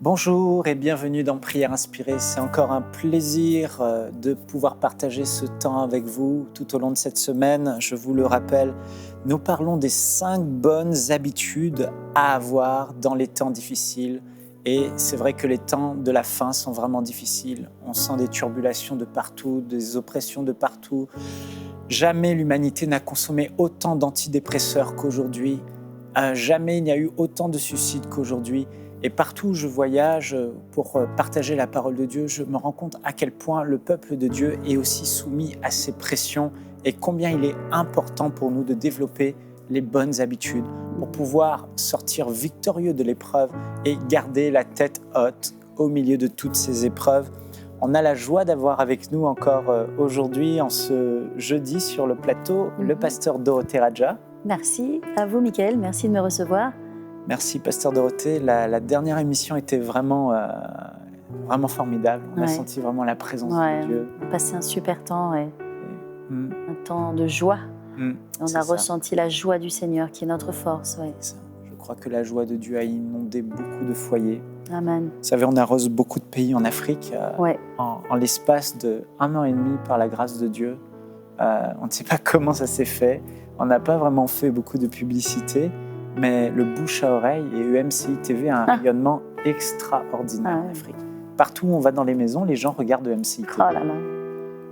Bonjour et bienvenue dans Prière Inspirée. C'est encore un plaisir de pouvoir partager ce temps avec vous tout au long de cette semaine. Je vous le rappelle, nous parlons des 5 bonnes habitudes à avoir dans les temps difficiles. Et c'est vrai que les temps de la fin sont vraiment difficiles. On sent des turbulations de partout, des oppressions de partout. Jamais l'humanité n'a consommé autant d'antidépresseurs qu'aujourd'hui. Jamais il n'y a eu autant de suicides qu'aujourd'hui. Et partout où je voyage pour partager la parole de Dieu, je me rends compte à quel point le peuple de Dieu est aussi soumis à ces pressions et combien il est important pour nous de développer les bonnes habitudes pour pouvoir sortir victorieux de l'épreuve et garder la tête haute au milieu de toutes ces épreuves. On a la joie d'avoir avec nous encore aujourd'hui, en ce jeudi sur le plateau, le pasteur Dorothée Radja. Merci à vous, Mickaël. Merci de me recevoir. Merci, pasteur Dorothée. La dernière émission était vraiment formidable. On a senti vraiment la présence de Dieu. On a passé un super temps, un temps de joie. On a ressenti la joie du Seigneur qui est notre force. Je crois que la joie de Dieu a inondé beaucoup de foyers. Amen. Vous savez, on arrose beaucoup de pays en Afrique en l'espace de 1 an et demi par la grâce de Dieu. On ne sait pas comment ça s'est fait. On n'a pas vraiment fait beaucoup de publicité. Mais le bouche à oreille et EMCI TV a un rayonnement extraordinaire en Afrique. Partout où on va dans les maisons, les gens regardent EMCI TV. Oh là là.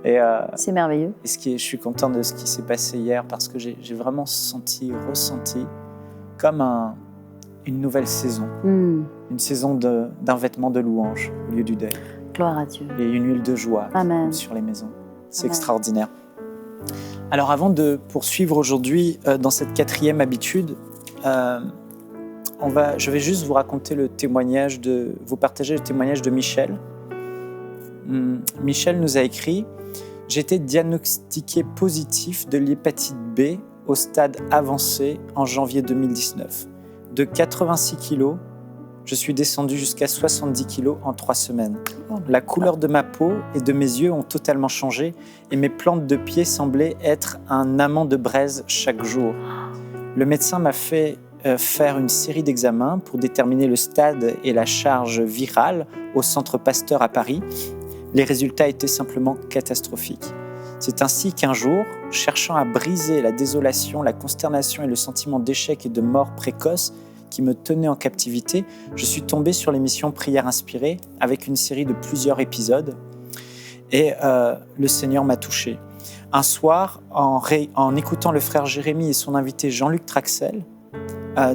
Et, c'est merveilleux. Je suis content de ce qui s'est passé hier parce que j'ai vraiment ressenti comme une nouvelle saison. Une saison d'un vêtement de louange au lieu du deuil. Gloire à Dieu. Et une huile de joie sur les maisons. C'est extraordinaire. Alors avant de poursuivre aujourd'hui dans cette 4e habitude, je vais juste vous raconter vous partager le témoignage de Michel. Michel nous a écrit « J'ai été diagnostiqué positif de l'hépatite B au stade avancé en janvier 2019. De 86 kilos, je suis descendu jusqu'à 70 kilos en 3 semaines. La couleur de ma peau et de mes yeux ont totalement changé et mes plantes de pied semblaient être un amant de braise chaque jour. Le médecin m'a fait faire une série d'examens pour déterminer le stade et la charge virale au Centre Pasteur à Paris. Les résultats étaient simplement catastrophiques. C'est ainsi qu'un jour, cherchant à briser la désolation, la consternation et le sentiment d'échec et de mort précoce qui me tenaient en captivité, je suis tombé sur l'émission Prière Inspirée avec une série de plusieurs épisodes et le Seigneur m'a touché. Un soir, en écoutant le frère Jérémie et son invité Jean-Luc Traxel,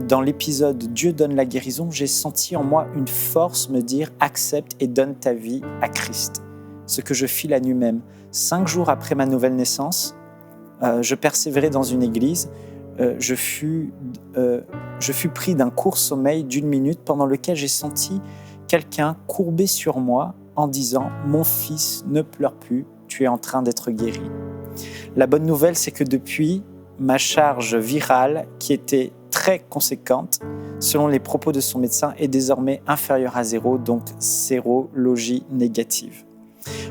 dans l'épisode « Dieu donne la guérison », j'ai senti en moi une force me dire « Accepte et donne ta vie à Christ ». Ce que je fis la nuit même. 5 jours après ma nouvelle naissance, je persévérais dans une église. Je fus pris d'un court sommeil d'1 minute pendant lequel j'ai senti quelqu'un courber sur moi en disant « Mon fils, ne pleure plus, tu es en train d'être guéri ». La bonne nouvelle, c'est que depuis, ma charge virale, qui était très conséquente, selon les propos de son médecin, est désormais inférieure à 0, donc sérologie négative.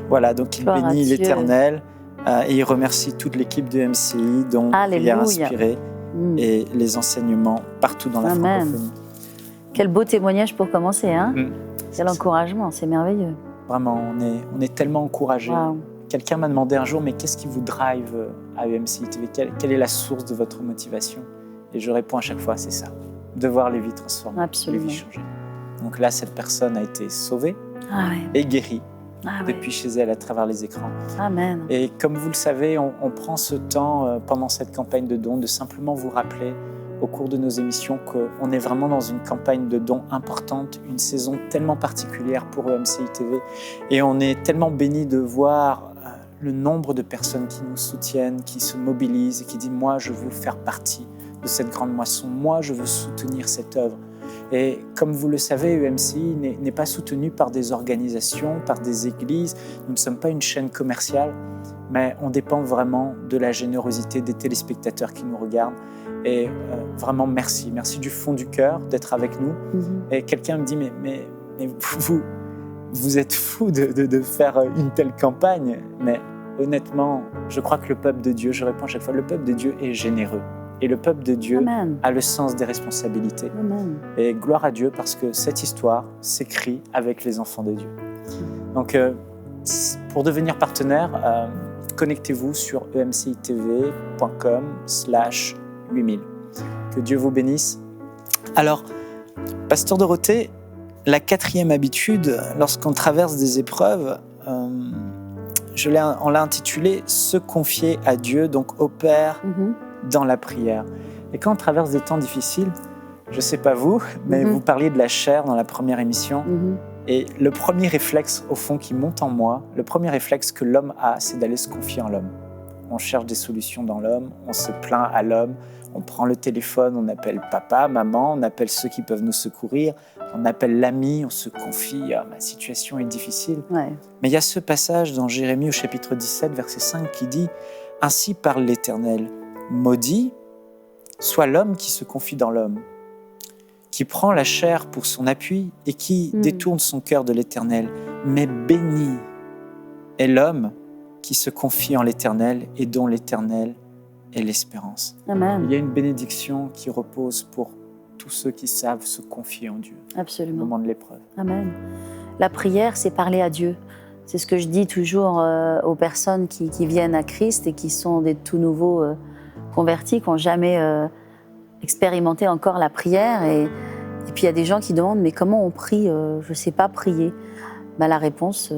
Voilà, donc il bénit l'Éternel et il remercie toute l'équipe de MCI, dont Prière Inspirée et les enseignements partout dans la francophonie. Quel beau témoignage pour commencer, hein. Quel encouragement, c'est merveilleux. Vraiment, on est tellement encouragés. Wow. Quelqu'un m'a demandé un jour, mais qu'est-ce qui vous drive à EMCI TV ? Quelle est la source de votre motivation ? Et je réponds à chaque fois, c'est ça, de voir les vies transformées, les vies changer. Donc là, cette personne a été sauvée et guérie depuis chez elle à travers les écrans. Amen. Et comme vous le savez, on prend ce temps pendant cette campagne de dons de simplement vous rappeler au cours de nos émissions qu'on est vraiment dans une campagne de dons importante, une saison tellement particulière pour EMCI TV. Et on est tellement bénis de voir le nombre de personnes qui nous soutiennent, qui se mobilisent et qui disent « Moi, je veux faire partie de cette grande moisson. Moi, je veux soutenir cette œuvre. » Et comme vous le savez, EMCI n'est pas soutenu par des organisations, par des églises. Nous ne sommes pas une chaîne commerciale, mais on dépend vraiment de la générosité des téléspectateurs qui nous regardent. Et vraiment, merci du fond du cœur d'être avec nous. Et quelqu'un me dit, mais vous êtes fou de faire une telle campagne. Mais honnêtement, je crois que le peuple de Dieu, je réponds à chaque fois, le peuple de Dieu est généreux. Et le peuple de Dieu Amen. a le sens des responsabilités. Amen. Et gloire à Dieu parce que cette histoire s'écrit avec les enfants de Dieu. Donc, pour devenir partenaire, connectez-vous sur emcitv.com/8000. Que Dieu vous bénisse. Alors, Pasteur Dorothée, la 4e habitude, lorsqu'on traverse des épreuves, on l'a intitulée « Se confier à Dieu », donc au Père dans la prière. Et quand on traverse des temps difficiles, je ne sais pas vous, mais vous parliez de la chair dans la première émission, et le premier réflexe, au fond, qui monte en moi, le premier réflexe que l'homme a, c'est d'aller se confier en l'homme. On cherche des solutions dans l'homme, on se plaint à l'homme, on prend le téléphone, on appelle papa, maman, on appelle ceux qui peuvent nous secourir, on appelle l'ami, on se confie, ma situation est difficile. Ouais. Mais il y a ce passage dans Jérémie au chapitre 17, verset 5 qui dit « Ainsi parle l'Éternel, maudit soit l'homme qui se confie dans l'homme, qui prend la chair pour son appui et qui détourne son cœur de l'Éternel, mais béni est l'homme qui se confie en l'Éternel et dont l'Éternel est l'espérance. » Amen. Il y a une bénédiction qui repose pour tous ceux qui savent se confier en Dieu. Absolument. Au moment de l'épreuve. Amen. La prière, c'est parler à Dieu. C'est ce que je dis toujours aux personnes qui viennent à Christ et qui sont des tout nouveaux convertis, qui n'ont jamais expérimenté encore la prière. Et puis il y a des gens qui demandent, mais comment on prie? Je ne sais pas prier. Ben, la réponse,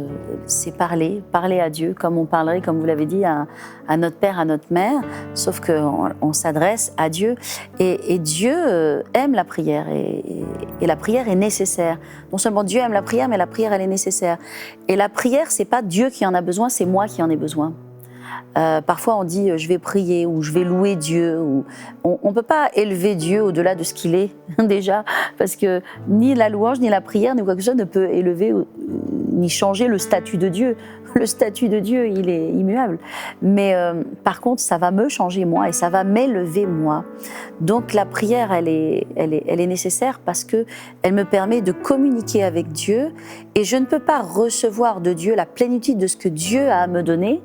c'est parler à Dieu, comme on parlerait, comme vous l'avez dit, à notre père, à notre mère, sauf qu'on s'adresse à Dieu. Et Dieu aime la prière, et la prière est nécessaire. Non seulement Dieu aime la prière, mais la prière, elle est nécessaire. Et la prière, c'est pas Dieu qui en a besoin, c'est moi qui en ai besoin. Parfois, on dit je vais prier ou je vais louer Dieu. Ou on ne peut pas élever Dieu au-delà de ce qu'il est déjà, parce que ni la louange, ni la prière, ni quoi que ce soit ne peut élever ni changer le statut de Dieu. Le statut de Dieu, il est immuable. Mais par contre, ça va me changer moi et ça va m'élever moi. Donc la prière, elle est nécessaire parce que elle me permet de communiquer avec Dieu, et je ne peux pas recevoir de Dieu la plénitude de ce que Dieu a à me donner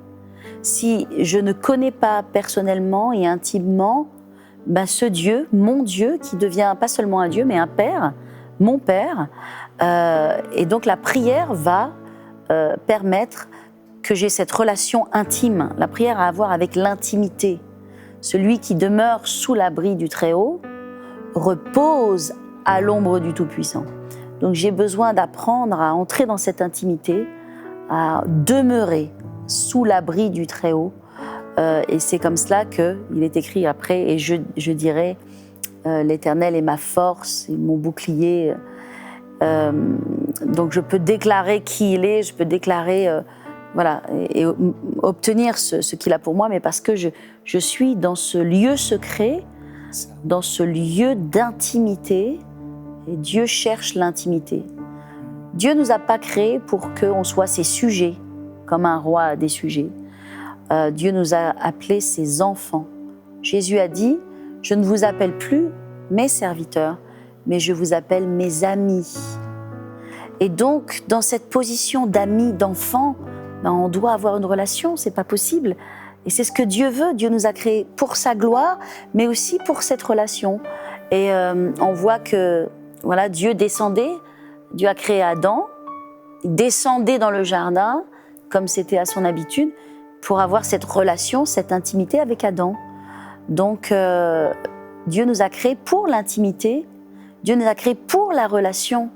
si je ne connais pas personnellement et intimement ce Dieu, mon Dieu, qui devient pas seulement un Dieu, mais un Père, mon Père. Et donc la prière va permettre que j'ai cette relation intime. La prière a à voir avec l'intimité. Celui qui demeure sous l'abri du Très-Haut repose à l'ombre du Tout-Puissant. Donc j'ai besoin d'apprendre à entrer dans cette intimité, à demeurer sous l'abri du Très-Haut. Et c'est comme cela qu'il est écrit après, et je dirais, l'Éternel est ma force, et mon bouclier. Donc je peux déclarer qui il est, je peux déclarer, et obtenir ce qu'il a pour moi, mais parce que je suis dans ce lieu secret, dans ce lieu d'intimité, et Dieu cherche l'intimité. Dieu ne nous a pas créés pour qu'on soit ses sujets, comme un roi a des sujets. Dieu nous a appelés ses enfants. Jésus a dit, je ne vous appelle plus mes serviteurs, mais je vous appelle mes amis. Et donc, dans cette position d'ami, d'enfant, on doit avoir une relation, c'est pas possible. Et c'est ce que Dieu veut. Dieu nous a créés pour sa gloire, mais aussi pour cette relation. Et on voit que Dieu descendait, Dieu a créé Adam, il descendait dans le jardin, comme c'était à son habitude, pour avoir cette relation, cette intimité avec Adam. Donc, Dieu nous a créés pour l'intimité, Dieu nous a créés pour la relation.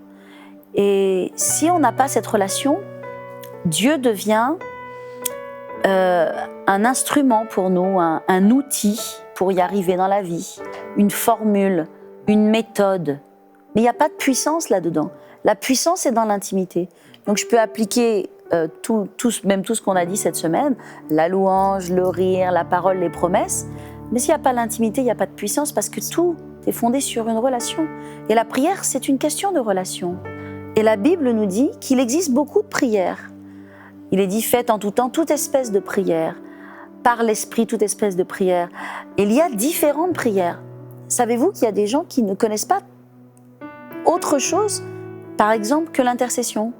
Et si on n'a pas cette relation, Dieu devient un instrument pour nous, un outil pour y arriver dans la vie, une formule, une méthode. Mais il n'y a pas de puissance là-dedans. La puissance est dans l'intimité. Donc je peux appliquer tout ce qu'on a dit cette semaine, la louange, le rire, la parole, les promesses. Mais s'il n'y a pas l'intimité, il n'y a pas de puissance, parce que tout est fondé sur une relation. Et la prière, c'est une question de relation. Et la Bible nous dit qu'il existe beaucoup de prières. Il est dit, faites en tout temps toute espèce de prière, par l'Esprit toute espèce de prière. Et il y a différentes prières. Savez-vous qu'il y a des gens qui ne connaissent pas autre chose, par exemple, que l'intercession?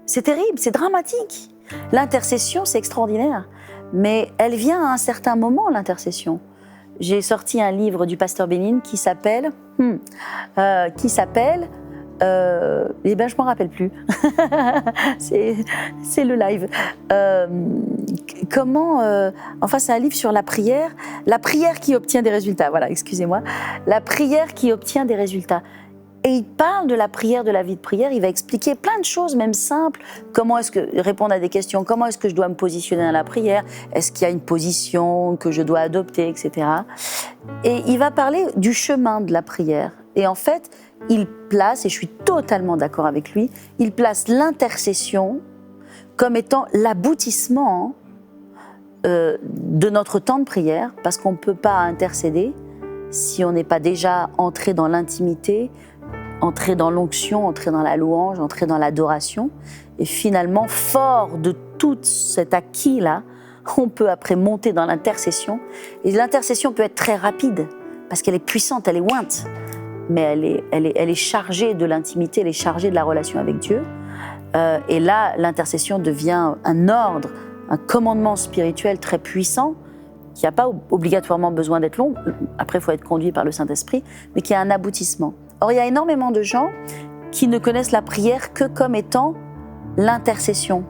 C'est terrible, c'est dramatique. L'intercession, c'est extraordinaire, mais elle vient à un certain moment, l'intercession. j'ai sorti un livre du pasteur Bénin qui s'appelle je m'en rappelle plus. c'est le live. Enfin, c'est un livre sur la prière qui obtient des résultats. Voilà, excusez-moi. La prière qui obtient des résultats. Et il parle de la prière, de la vie de prière. Il va expliquer plein de choses, même simples. Comment est-ce que répondre à des questions? Comment est-ce que je dois me positionner dans la prière? Est-ce qu'il y a une position que je dois adopter, etc. Et il va parler du chemin de la prière. Et en fait, il place, et je suis totalement d'accord avec lui, il place l'intercession comme étant l'aboutissement de notre temps de prière, parce qu'on ne peut pas intercéder si on n'est pas déjà entré dans l'intimité, entré dans l'onction, entré dans la louange, entré dans l'adoration. Et finalement, fort de tout cet acquis-là, on peut après monter dans l'intercession. Et l'intercession peut être très rapide, parce qu'elle est puissante, elle est ointe, mais elle est chargée de l'intimité, elle est chargée de la relation avec Dieu. Et là, l'intercession devient un ordre, un commandement spirituel très puissant, qui n'a pas obligatoirement besoin d'être long, après il faut être conduit par le Saint-Esprit, mais qui a un aboutissement. Or, il y a énormément de gens qui ne connaissent la prière que comme étant l'intercession,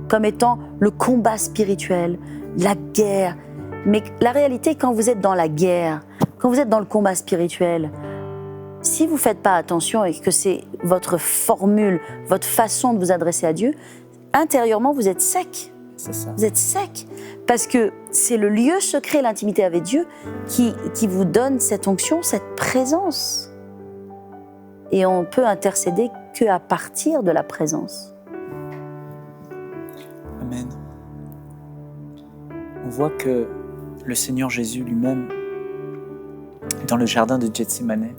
comme étant le combat spirituel, la guerre. Mais la réalité, quand vous êtes dans la guerre, quand vous êtes dans le combat spirituel, si vous ne faites pas attention et que c'est votre formule, votre façon de vous adresser à Dieu, intérieurement, vous êtes sec. C'est ça. Vous êtes sec, parce que c'est le lieu secret, l'intimité avec Dieu, qui vous donne cette onction, cette présence. Et on peut intercéder qu'à partir de la présence. Amen. On voit que le Seigneur Jésus lui-même, dans le jardin de Gethsémane,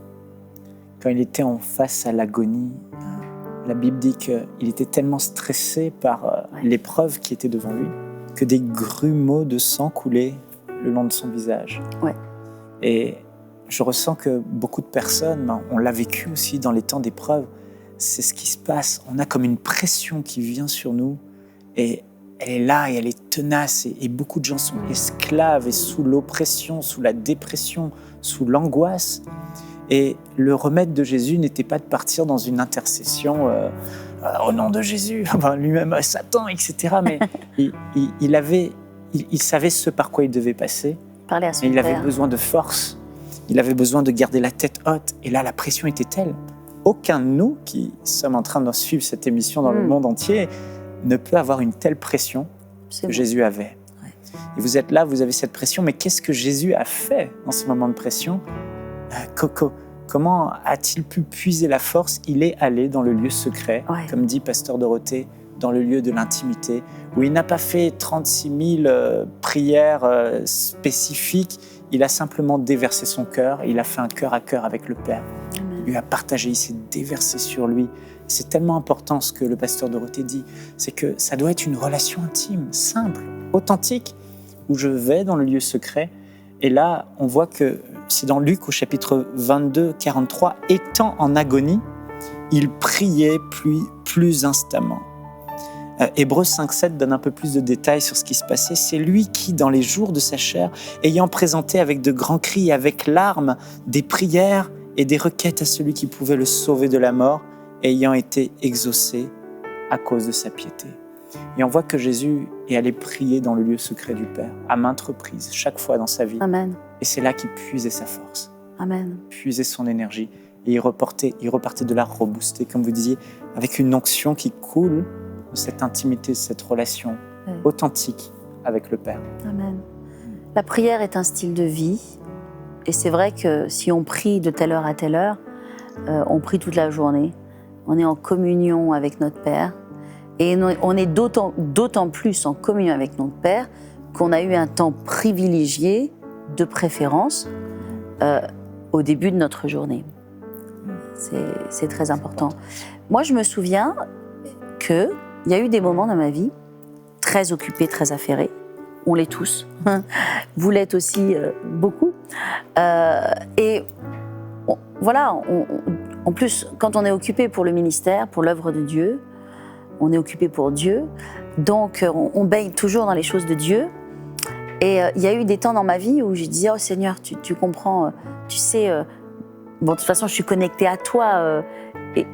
quand il était en face à l'agonie, la Bible dit qu'il était tellement stressé par l'épreuve qui était devant lui que des grumeaux de sang coulaient le long de son visage. Ouais. Et je ressens que beaucoup de personnes, on l'a vécu aussi dans les temps d'épreuve, c'est ce qui se passe. On a comme une pression qui vient sur nous et elle est là et elle est tenace et beaucoup de gens sont esclaves et sous l'oppression, sous la dépression, sous l'angoisse. Et le remède de Jésus n'était pas de partir dans une intercession au nom de Jésus, enfin, lui-même Satan, etc. Mais il savait ce par quoi il devait passer. Parler à son et il père. avait besoin de force, il avait besoin de garder la tête haute. Et là, la pression était telle. Aucun de nous qui sommes en train de suivre cette émission dans le monde entier ne peut avoir une telle pression que Jésus avait. Ouais. Et vous êtes là, vous avez cette pression, mais qu'est-ce que Jésus a fait dans ces moments de pression ? Comment a-t-il pu puiser la force ? Il est allé dans le lieu secret, comme dit Pasteur Dorothée, dans le lieu de l'intimité, où il n'a pas fait 36 000 prières spécifiques, il a simplement déversé son cœur, il a fait un cœur à cœur avec le Père. Amen. Il lui a partagé, il s'est déversé sur lui. C'est tellement important ce que le Pasteur Dorothée dit, c'est que ça doit être une relation intime, simple, authentique, où je vais dans le lieu secret, et là, on voit que c'est dans Luc au chapitre 22, 43, « Étant en agonie, il priait plus instamment. » Hébreux 5, 7 donne un peu plus de détails sur ce qui se passait. C'est lui qui, dans les jours de sa chair, ayant présenté avec de grands cris et avec larmes des prières et des requêtes à celui qui pouvait le sauver de la mort, ayant été exaucé à cause de sa piété. Et on voit que Jésus est allé prier dans le lieu secret du Père, à maintes reprises, chaque fois dans sa vie. Amen. Et c'est là qu'il puisait sa force, Amen. Puisait son énergie. Et il repartait de là reboosté, comme vous disiez, avec une onction qui coule de cette intimité, de cette relation authentique avec le Père. Amen. La prière est un style de vie. Et c'est vrai que si on prie de telle heure à telle heure, on prie toute la journée. On est en communion avec notre Père. Et on est d'autant plus en communion avec notre Père qu'on a eu un temps privilégié, de préférence, au début de notre journée. C'est très important. Moi, je me souviens qu'il y a eu des moments dans ma vie très occupés, très affairés. On l'est tous. Vous l'êtes aussi beaucoup. En plus, quand on est occupé pour le ministère, pour l'œuvre de Dieu, on est occupé pour Dieu, donc on baigne toujours dans les choses de Dieu. Et il y a eu des temps dans ma vie où je disais, oh Seigneur, tu comprends, tu sais, bon, de toute façon, je suis connectée à toi.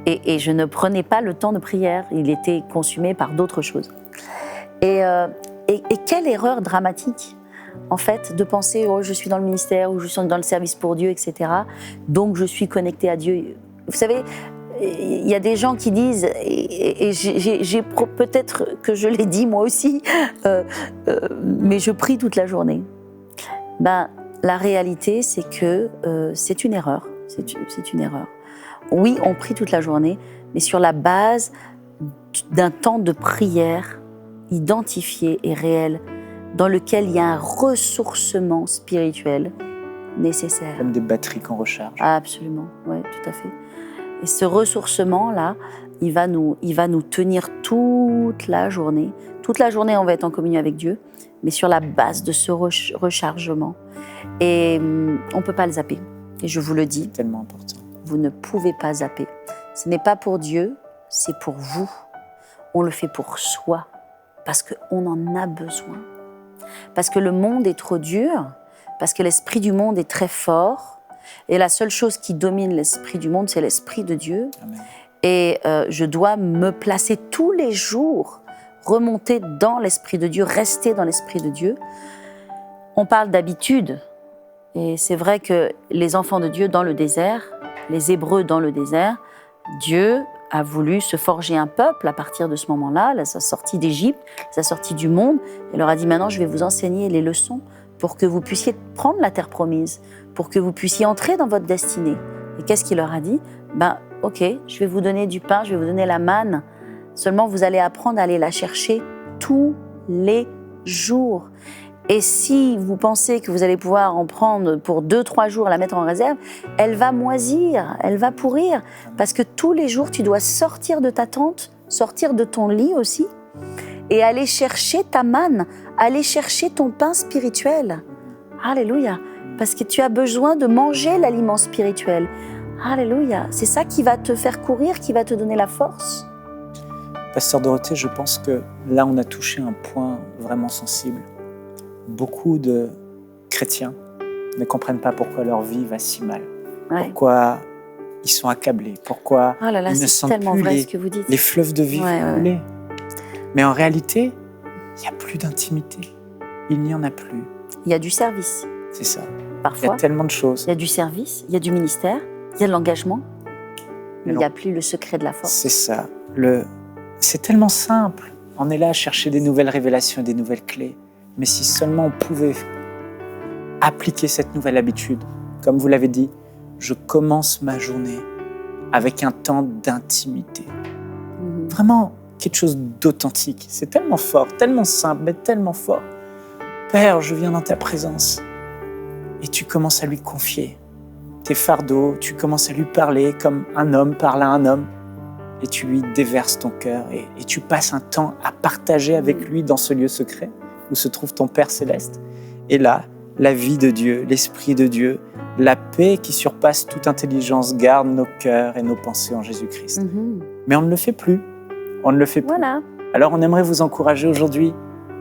Et je ne prenais pas le temps de prière. Il était consumé par d'autres choses. Et quelle erreur dramatique, en fait, de penser, oh, je suis dans le ministère, ou je suis dans le service pour Dieu, etc. Donc, je suis connectée à Dieu. Vous savez, il y a des gens qui disent, et peut-être que je l'ai dit moi aussi, mais je prie toute la journée. Ben, la réalité, c'est que c'est une erreur. C'est une erreur. Oui, on prie toute la journée, mais sur la base d'un temps de prière identifié et réel, dans lequel il y a un ressourcement spirituel nécessaire. Comme des batteries qu'on recharge. Absolument, oui, tout à fait. Et ce ressourcement-là, il va nous tenir toute la journée. Toute la journée, on va être en communion avec Dieu, mais sur la base de ce rechargement. Et on ne peut pas le zapper. Et je vous le dis. C'est tellement important. Vous ne pouvez pas zapper. Ce n'est pas pour Dieu, c'est pour vous. On le fait pour soi, parce qu'on en a besoin. Parce que le monde est trop dur, parce que l'esprit du monde est très fort, et la seule chose qui domine l'esprit du monde, c'est l'esprit de Dieu. Amen. Et je dois me placer tous les jours, remonter dans l'esprit de Dieu, rester dans l'esprit de Dieu. On parle d'habitude, et c'est vrai que les enfants de Dieu dans le désert, les Hébreux dans le désert, Dieu a voulu se forger un peuple à partir de ce moment-là, sa sortie d'Égypte, sa sortie du monde. Il leur a dit, maintenant je vais vous enseigner les leçons pour que vous puissiez prendre la terre promise, pour que vous puissiez entrer dans votre destinée. Et qu'est-ce qu'il leur a dit? Ben, ok, je vais vous donner du pain, je vais vous donner la manne, seulement vous allez apprendre à aller la chercher tous les jours. Et si vous pensez que vous allez pouvoir en prendre pour 2-3 jours, la mettre en réserve, elle va moisir, elle va pourrir. Parce que tous les jours, tu dois sortir de ta tente, sortir de ton lit aussi, et aller chercher ta manne, aller chercher ton pain spirituel. Alléluia. Parce que tu as besoin de manger l'aliment spirituel. Alléluia. C'est ça qui va te faire courir, qui va te donner la force. Pasteur Dorothée, je pense que là, on a touché un point vraiment sensible. Beaucoup de chrétiens ne comprennent pas pourquoi leur vie va si mal, pourquoi ils sont accablés, pourquoi ils ne sentent plus les fleuves de vie couler. Mais en réalité, il n'y a plus d'intimité, il n'y en a plus. Il y a du service. C'est ça. Parfois, il y a tellement de choses. Il y a du service, il y a du ministère, il y a de l'engagement, mais il n'y a plus le secret de la force. C'est ça. C'est tellement simple. On est là à chercher des nouvelles révélations, des nouvelles clés. Mais si seulement on pouvait appliquer cette nouvelle habitude, comme vous l'avez dit, je commence ma journée avec un temps d'intimité. Vraiment quelque chose d'authentique. C'est tellement fort, tellement simple, mais tellement fort. Père, je viens dans ta présence. Et tu commences à lui confier tes fardeaux, tu commences à lui parler comme un homme parle à un homme. Et tu lui déverses ton cœur et tu passes un temps à partager avec lui dans ce lieu secret où se trouve ton Père Céleste. Et là, la vie de Dieu, l'Esprit de Dieu, la paix qui surpasse toute intelligence garde nos cœurs et nos pensées en Jésus-Christ. Mais on ne le fait plus. On ne le fait plus. Voilà. Alors on aimerait vous encourager aujourd'hui.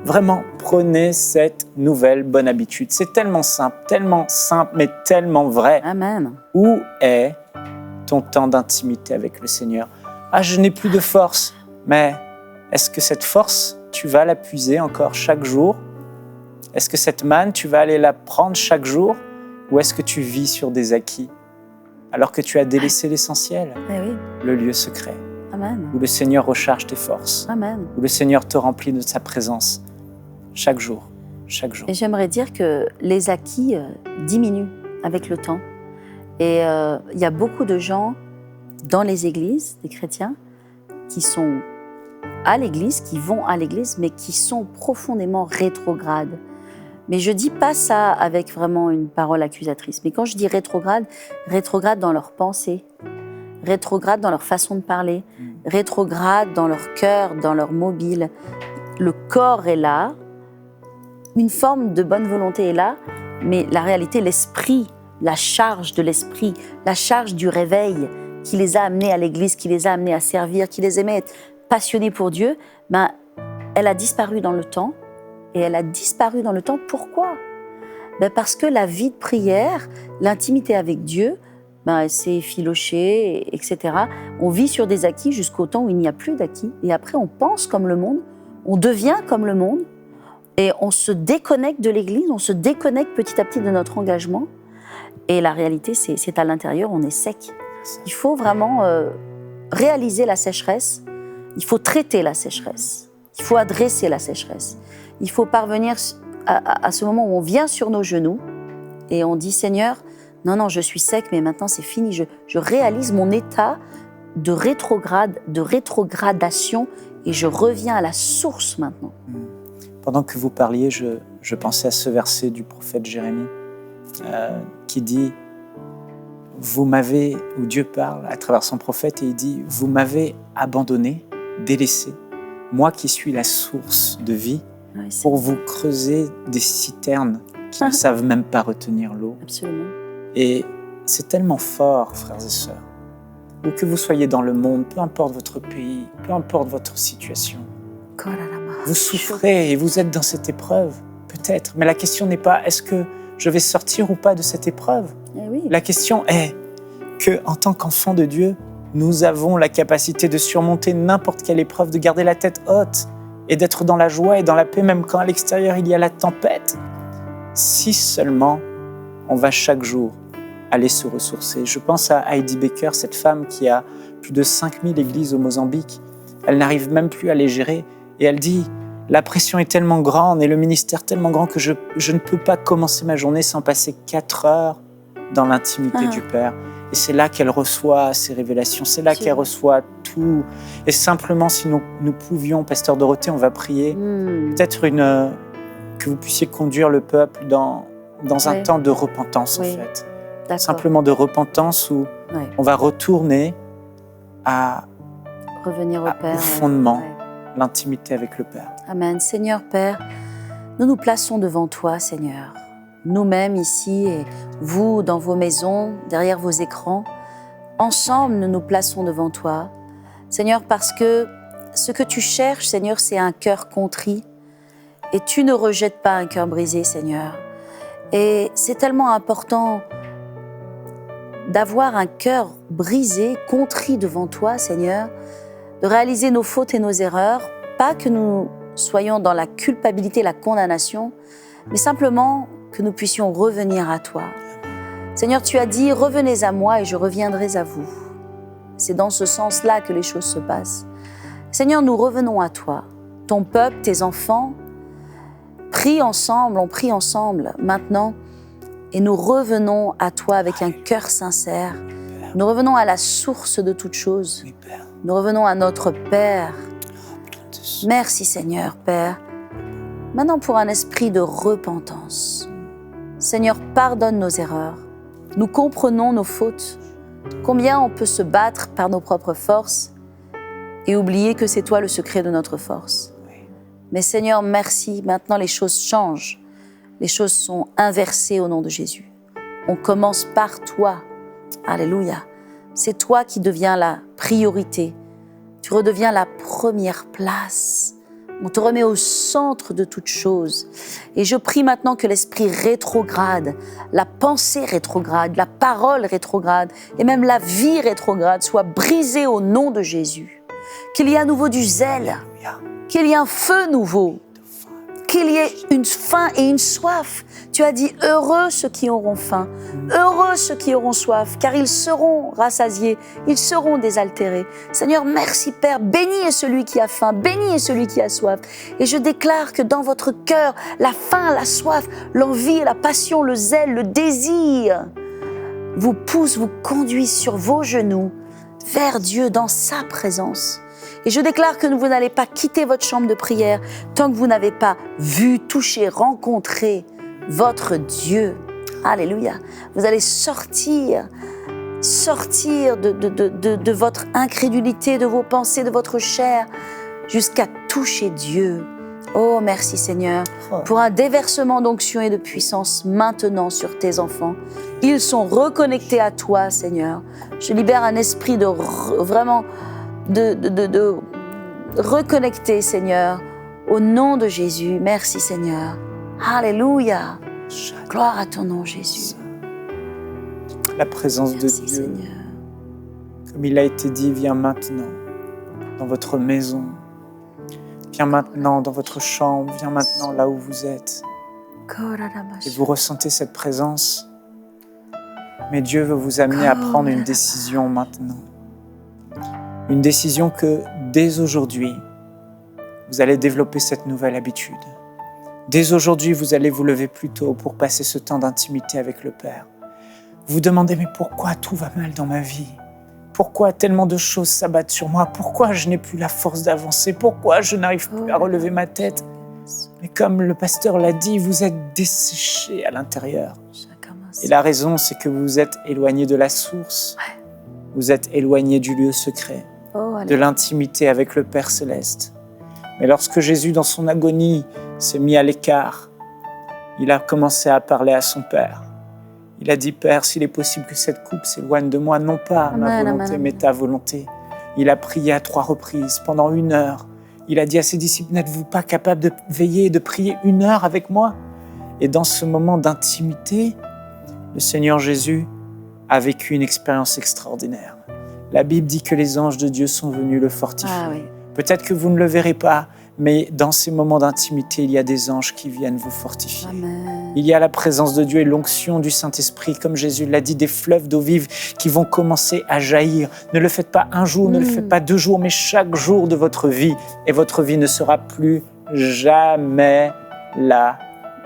Vraiment, prenez cette nouvelle bonne habitude. C'est tellement simple, mais tellement vrai. Amen. Où est ton temps d'intimité avec le Seigneur? Ah, je n'ai plus de force. Mais est-ce que cette force, tu vas la puiser encore chaque jour? Est-ce que cette manne, tu vas aller la prendre chaque jour? Ou est-ce que tu vis sur des acquis alors que tu as délaissé l'essentiel, le lieu secret, Amen. où le Seigneur recharge tes forces, Amen. où le Seigneur te remplit de sa présence chaque jour, chaque jour. Et j'aimerais dire que les acquis diminuent avec le temps. Et il y a beaucoup de gens dans les églises, des chrétiens, qui sont à l'église, qui vont à l'église, mais qui sont profondément rétrogrades. Mais je ne dis pas ça avec vraiment une parole accusatrice. Mais quand je dis rétrograde dans leurs pensées, rétrograde dans leur façon de parler, rétrograde dans leur cœur, dans leur mobile. Le corps est là, une forme de bonne volonté est là, mais la réalité, l'esprit, la charge de l'esprit, la charge du réveil qui les a amenés à l'église, qui les a amenés à servir, qui les aimait être passionnés pour Dieu, elle a disparu dans le temps et elle a disparu dans le temps. Pourquoi ? Parce que la vie de prière, l'intimité avec Dieu, elle s'est effilochée, etc. On vit sur des acquis jusqu'au temps où il n'y a plus d'acquis. Et après, on pense comme le monde, on devient comme le monde, et on se déconnecte de l'Église, on se déconnecte petit à petit de notre engagement. Et la réalité, c'est à l'intérieur, on est sec. Il faut vraiment réaliser la sécheresse, il faut traiter la sécheresse, il faut adresser la sécheresse. Il faut parvenir à ce moment où on vient sur nos genoux et on dit « Seigneur, non, je suis sec, mais maintenant c'est fini. Je réalise mon état de rétrogradation et je reviens à la source maintenant. » Pendant que vous parliez, je pensais à ce verset du prophète Jérémie qui dit « Vous m'avez » où Dieu parle à travers son prophète et il dit « Vous m'avez abandonné, délaissé, moi qui suis la source de vie, pour vous creuser des citernes qui ne savent même pas retenir l'eau. » Absolument. Et c'est tellement fort, frères et sœurs, où que vous soyez dans le monde, peu importe votre pays, peu importe votre situation, vous souffrez et vous êtes dans cette épreuve, peut-être. Mais la question n'est pas est-ce que je vais sortir ou pas de cette épreuve. Oui. La question est que, en tant qu'enfants de Dieu, nous avons la capacité de surmonter n'importe quelle épreuve, de garder la tête haute et d'être dans la joie et dans la paix, même quand à l'extérieur il y a la tempête. Si seulement on va chaque jour aller se ressourcer. Je pense à Heidi Baker, cette femme qui a plus de 5000 églises au Mozambique. Elle n'arrive même plus à les gérer. Et elle dit, la pression est tellement grande et le ministère tellement grand que je ne peux pas commencer ma journée sans passer 4 heures dans l'intimité du Père. Et c'est là qu'elle reçoit ses révélations, c'est là qu'elle reçoit tout. Et simplement, si nous pouvions, Pasteur Dorothée, on va prier, peut-être que vous puissiez conduire le peuple dans un temps de repentance, en fait. D'accord. Simplement de repentance où on va retourner revenir au Père, au fondement, l'intimité avec le Père. Amen. Seigneur Père, nous nous plaçons devant toi, Seigneur. Nous-mêmes ici et vous dans vos maisons, derrière vos écrans, ensemble nous nous plaçons devant toi. Seigneur, parce que ce que tu cherches, Seigneur, c'est un cœur contrit et tu ne rejettes pas un cœur brisé, Seigneur. Et c'est tellement important d'avoir un cœur brisé, contrit devant toi, Seigneur, de réaliser nos fautes et nos erreurs, pas que nous soyons dans la culpabilité, la condamnation, mais simplement que nous puissions revenir à toi. Seigneur, tu as dit, revenez à moi et je reviendrai à vous. C'est dans ce sens-là que les choses se passent. Seigneur, nous revenons à toi. Ton peuple, tes enfants, on prie ensemble maintenant, et nous revenons à toi avec un cœur sincère. Nous revenons à la source de toutes choses. Nous revenons à notre Père. Merci Seigneur, Père. Maintenant pour un esprit de repentance. Seigneur, pardonne nos erreurs. Nous comprenons nos fautes. Combien on peut se battre par nos propres forces et oublier que c'est toi le secret de notre force. Mais Seigneur, merci. Maintenant les choses changent. Les choses sont inversées au nom de Jésus. On commence par toi. Alléluia. C'est toi qui deviens la priorité. Tu redeviens la première place. On te remet au centre de toutes choses. Et je prie maintenant que l'esprit rétrograde, la pensée rétrograde, la parole rétrograde et même la vie rétrograde soit brisée au nom de Jésus. Qu'il y ait à nouveau du zèle, qu'il y ait un feu nouveau, qu'il y ait une faim et une soif. Tu as dit, heureux ceux qui auront faim, heureux ceux qui auront soif, car ils seront rassasiés, ils seront désaltérés. Seigneur, merci Père, béni est celui qui a faim, béni est celui qui a soif. Et je déclare que dans votre cœur, la faim, la soif, l'envie, la passion, le zèle, le désir vous poussent, vous conduisent sur vos genoux vers Dieu dans sa présence. Et je déclare que vous n'allez pas quitter votre chambre de prière tant que vous n'avez pas vu, touché, rencontré votre Dieu. Alléluia. Vous allez sortir de votre incrédulité, de vos pensées, de votre chair, jusqu'à toucher Dieu. Oh, merci Seigneur, pour un déversement d'onction et de puissance maintenant sur tes enfants. Ils sont reconnectés à toi, Seigneur. Je libère un esprit de reconnecter, Seigneur, Au nom de Jésus, merci Seigneur. Alléluia. Gloire à ton nom, Jésus. La présence Merci de Dieu, Seigneur. comme il a été dit, vient maintenant dans votre maison. Viens maintenant dans votre chambre, viens maintenant là où vous êtes. Et vous ressentez cette présence. Mais Dieu veut vous amener à prendre une décision maintenant. Une décision que dès aujourd'hui, vous allez développer cette nouvelle habitude. Dès aujourd'hui, vous allez vous lever plus tôt pour passer ce temps d'intimité avec le Père. Vous vous demandez, mais pourquoi tout va mal dans ma vie ? Pourquoi tellement de choses s'abattent sur moi ? Pourquoi je n'ai plus la force d'avancer ? Pourquoi je n'arrive plus à relever ma tête ? Mais comme le pasteur l'a dit, vous êtes desséché à l'intérieur. Et la raison, c'est que vous êtes éloigné de la source. Vous êtes éloigné du lieu secret, de l'intimité avec le Père Céleste. Mais lorsque Jésus, dans son agonie, s'est mis à l'écart, il a commencé à parler à son Père. Il a dit, Père, s'il est possible que cette coupe s'éloigne de moi, non pas ma volonté, mais ta volonté. Il a prié à 3 reprises, pendant 1 heure. Il a dit à ses disciples, n'êtes-vous pas capables de veiller et de prier 1 heure avec moi ? Et dans ce moment d'intimité, le Seigneur Jésus a vécu une expérience extraordinaire. La Bible dit que les anges de Dieu sont venus le fortifier. Peut-être que vous ne le verrez pas, mais dans ces moments d'intimité, il y a des anges qui viennent vous fortifier. Amen. Il y a la présence de Dieu et l'onction du Saint-Esprit, comme Jésus l'a dit, des fleuves d'eau vive qui vont commencer à jaillir. Ne le faites pas un jour, ne le faites pas 2 jours, mais chaque jour de votre vie. Et votre vie ne sera plus jamais la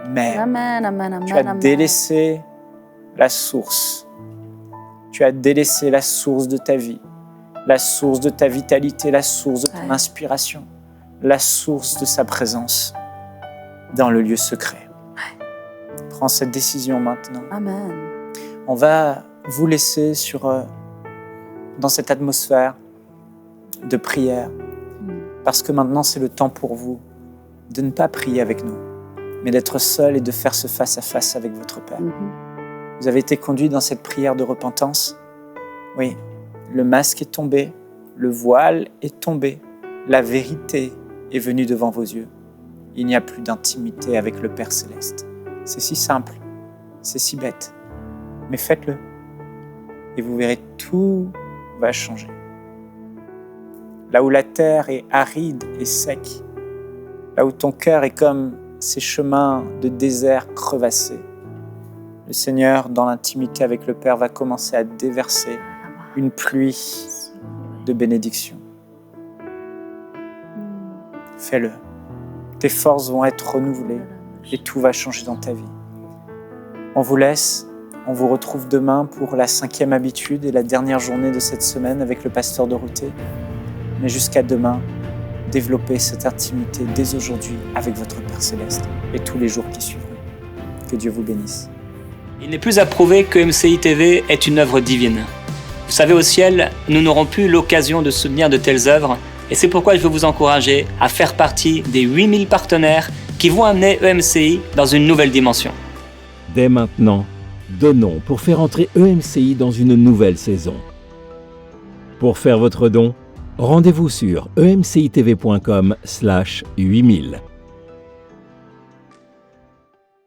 même. Amen, amen, amen, Tu as amen. délaissé la source. Tu as délaissé la source de ta vie, la source de ta vitalité, la source de ton inspiration, la source de sa présence dans le lieu secret. Prends cette décision maintenant. Amen. On va vous laisser dans cette atmosphère de prière, parce que maintenant c'est le temps pour vous de ne pas prier avec nous, mais d'être seul et de faire ce face-à-face avec votre Père. Vous avez été conduit dans cette prière de repentance. Oui, le masque est tombé, le voile est tombé, la vérité est venue devant vos yeux. Il n'y a plus d'intimité avec le Père Céleste. C'est si simple, c'est si bête, mais faites-le. Et vous verrez, tout va changer. Là où la terre est aride et sec, là où ton cœur est comme ces chemins de désert crevassés, le Seigneur, dans l'intimité avec le Père, va commencer à déverser une pluie de bénédiction. Fais-le. Tes forces vont être renouvelées et tout va changer dans ta vie. On vous laisse. On vous retrouve demain pour la 5e habitude et la dernière journée de cette semaine avec le pasteur Dorothée. Mais jusqu'à demain, développez cette intimité dès aujourd'hui avec votre Père Céleste et tous les jours qui suivront. Que Dieu vous bénisse. Il n'est plus à prouver que MCI TV est une œuvre divine. Vous savez, au ciel, nous n'aurons plus l'occasion de soutenir de telles œuvres, et c'est pourquoi je veux vous encourager à faire partie des 8000 partenaires qui vont amener EMCI dans une nouvelle dimension. Dès maintenant, donnons pour faire entrer EMCI dans une nouvelle saison. Pour faire votre don, rendez-vous sur emcitv.com/8000.